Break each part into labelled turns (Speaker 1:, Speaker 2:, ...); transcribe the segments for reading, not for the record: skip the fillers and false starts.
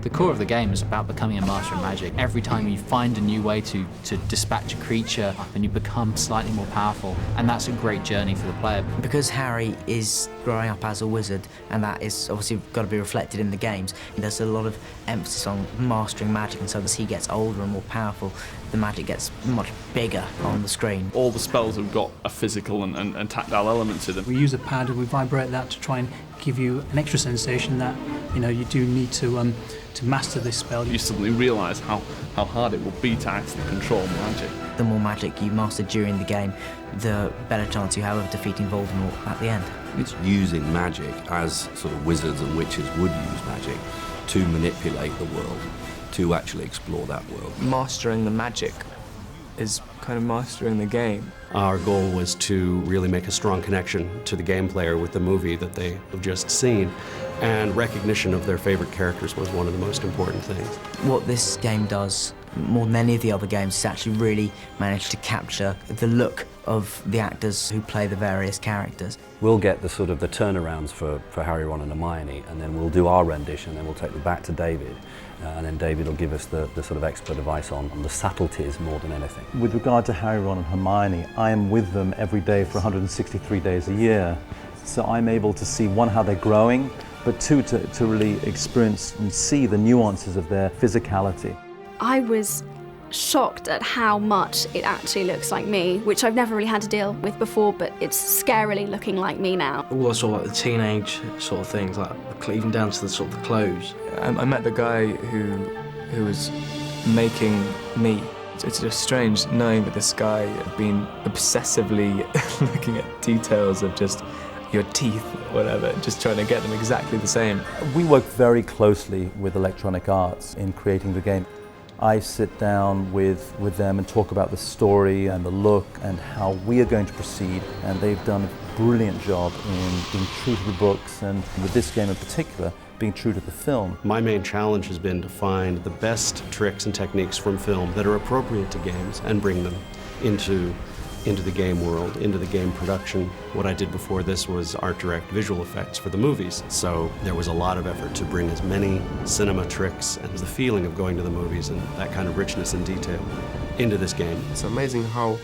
Speaker 1: The core of the game is about becoming a master of magic. Every time you find a new way to dispatch a creature, then you become slightly more powerful, and that's a great journey for the player.
Speaker 2: Because Harry is growing up as a wizard, and that is obviously got to be reflected in the games, there's a lot of emphasis on mastering magic, and so as he gets older and more powerful, the magic gets much bigger on the screen.
Speaker 3: All the spells have got a physical and tactile element to them.
Speaker 4: We use a pad and we vibrate that to try and give you an extra sensation that you do need to master this spell.
Speaker 3: You suddenly realise how hard it will be to actually control magic.
Speaker 2: The more magic you master during the game, the better chance you have of defeating Voldemort at the end.
Speaker 5: It's using magic as sort of wizards and witches would use magic to manipulate the world, to actually explore that world.
Speaker 6: Mastering the magic is kind of mastering the game.
Speaker 7: Our goal was to really make a strong connection to the game player with the movie that they have just seen, and recognition of their favorite characters was one of the most important things.
Speaker 2: What this game does, more than any of the other games, is actually really manage to capture the look of the actors who play the various characters.
Speaker 8: We'll get the sort of the turnarounds for Harry, Ron and Hermione, and then we'll do our rendition, and then we'll take them back to David, and then David will give us the sort of expert advice on the subtleties more than anything.
Speaker 9: With regard to Harry, Ron and Hermione, I am with them every day for 163 days a year, so I'm able to see, one, how they're growing, but two, to really experience and see the nuances of their physicality.
Speaker 10: I was shocked at how much it actually looks like me, which I've never really had to deal with before, but it's scarily looking like me now.
Speaker 11: All the sort of like the teenage sort of things, like even down to the sort of the clothes.
Speaker 6: I met the guy who was making me. It's just strange knowing that this guy had been obsessively looking at details of just your teeth, whatever, just trying to get them exactly the same.
Speaker 9: We work very closely with Electronic Arts in creating the game. I sit down with them and talk about the story and the look and how we are going to proceed, and they've done a brilliant job in being true to the books, and with this game in particular, being true to the film.
Speaker 7: My main challenge has been to find the best tricks and techniques from film that are appropriate to games and bring them into the game world, into the game production. What I did before this was art direct visual effects for the movies, so there was a lot of effort to bring as many cinema tricks and the feeling of going to the movies and that kind of richness and detail into this game.
Speaker 12: It's amazing how,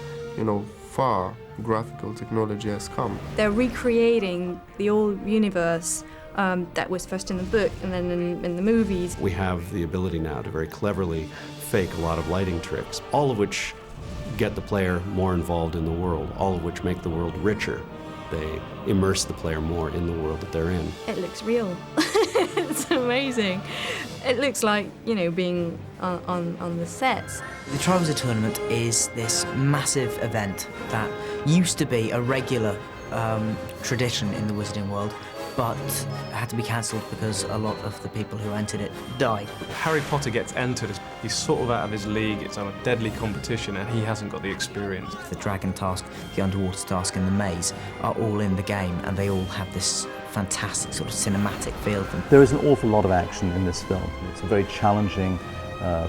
Speaker 12: far graphical technology has come.
Speaker 13: They're recreating the old universe that was first in the book and then in the movies.
Speaker 7: We have the ability now to very cleverly fake a lot of lighting tricks, all of which get the player more involved in the world, all of which make the world richer. They immerse the player more in the world that they're in.
Speaker 13: It looks real. It's amazing. It looks like, being on the sets.
Speaker 2: The Triwizard Tournament is this massive event that used to be a regular tradition in the wizarding world, but had to be cancelled because a lot of the people who entered it died.
Speaker 14: Harry Potter gets entered, he's sort of out of his league, it's a deadly competition and he hasn't got the experience.
Speaker 2: The dragon task, the underwater task and the maze are all in the game, and they all have this fantastic sort of cinematic feel to them.
Speaker 9: There is an awful lot of action in this film. It's a very challenging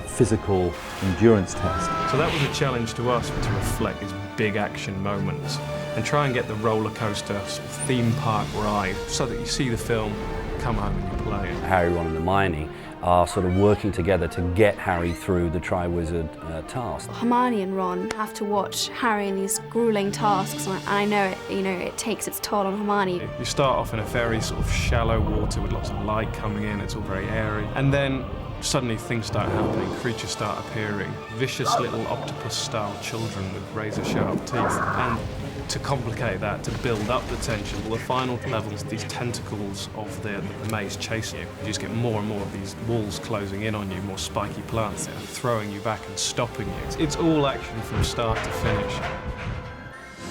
Speaker 9: physical endurance test.
Speaker 14: So that was a challenge to us, to reflect these big action moments and try and get the roller coaster sort of theme park ride so that you see the film, come home and you play it.
Speaker 8: Harry, Ron and Hermione are sort of working together to get Harry through the Triwizard task.
Speaker 10: Hermione and Ron have to watch Harry in these grueling tasks, and I know it takes its toll on Hermione.
Speaker 14: You start off in a very sort of shallow water with lots of light coming in, it's all very airy, and then suddenly things start happening, creatures start appearing, vicious little octopus-style children with razor-sharp teeth, and to complicate that, to build up the tension, the final levels, these tentacles of the maze chasing you. You just get more and more of these walls closing in on you, more spiky plants throwing you back and stopping you. It's all action from start to finish.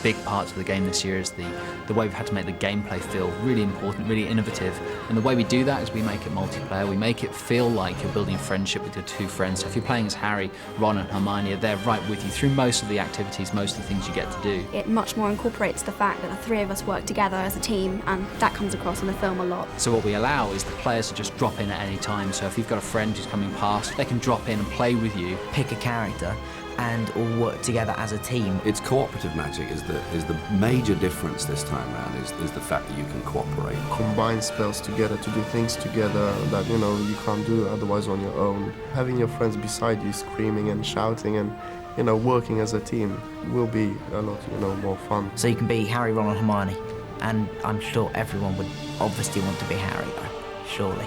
Speaker 1: Big parts of the game this year is the way we've had to make the gameplay feel really important, really innovative. And the way we do that is we make it multiplayer. We make it feel like you're building a friendship with your two friends. So if you're playing as Harry, Ron and Hermione, they're right with you through most of the activities, most of the things you get to do.
Speaker 10: It much more incorporates the fact that the three of us work together as a team, and that comes across in the film a lot.
Speaker 1: So what we allow is the players to just drop in at any time. So if you've got a friend who's coming past, they can drop in and play with you.
Speaker 2: Pick a character and all work together as a team.
Speaker 5: It's cooperative magic is the major difference this time around, is the fact that you can cooperate.
Speaker 12: Combine spells together to do things together that, you know, you can't do otherwise on your own. Having your friends beside you screaming and shouting and, you know, working as a team will be a lot, you know, more fun.
Speaker 2: So you can be Harry, Ron and Hermione, and I'm sure everyone would obviously want to be Harry though, surely.